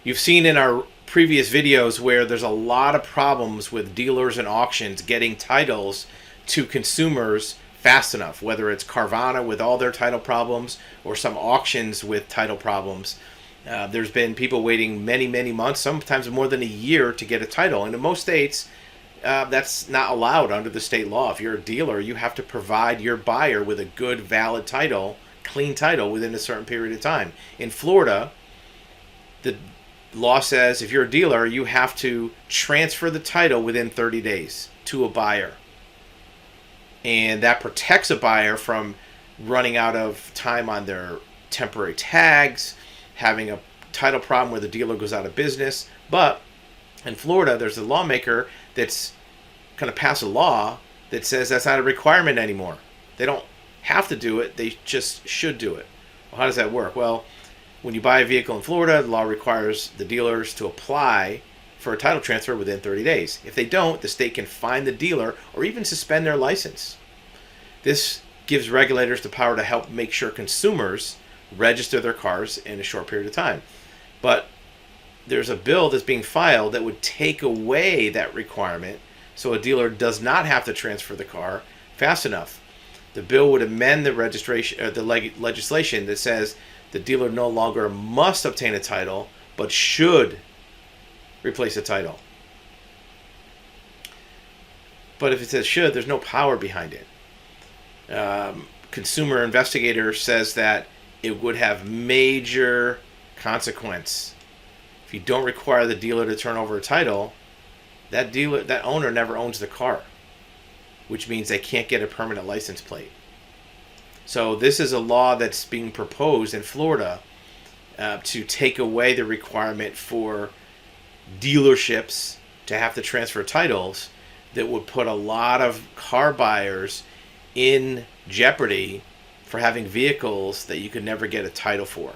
You've seen in our previous videos where there's a lot of problems with dealers and auctions getting titles to consumers fast enough, whether it's Carvana with all their title problems or some auctions with title problems. There's been people waiting many, many months, sometimes more than a year to get a title. And in most states, that's not allowed under the state law. If you're a dealer, you have to provide your buyer with a good, valid title, clean title within a certain period of time. In Florida, the law says if you're a dealer, you have to transfer the title within 30 days to a buyer. And that protects a buyer from running out of time on their temporary tags, having a title problem where the dealer goes out of business. But in Florida, there's a lawmaker that's going to pass a law that says that's not a requirement anymore. They don't have to do it, they just should do it. Well, how does that work? Well, when you buy a vehicle in Florida, the law requires the dealers to apply for a title transfer within 30 days. If they don't, the state can fine the dealer or even suspend their license. This gives regulators the power to help make sure consumers register their cars in a short period of time. But there's a bill that's being filed that would take away that requirement so a dealer does not have to transfer the car fast enough. The bill would amend the registration or the legislation that says the dealer no longer must obtain a title but should replace a title. But if it says should, there's no power behind it. Consumer Investigator says that it would have major consequence. If you don't require the dealer to turn over a title, that owner never owns the car, which means they can't get a permanent license plate. So this is a law that's being proposed in Florida to take away the requirement for dealerships to have to transfer titles that would put a lot of car buyers in jeopardy for having vehicles that you could never get a title for.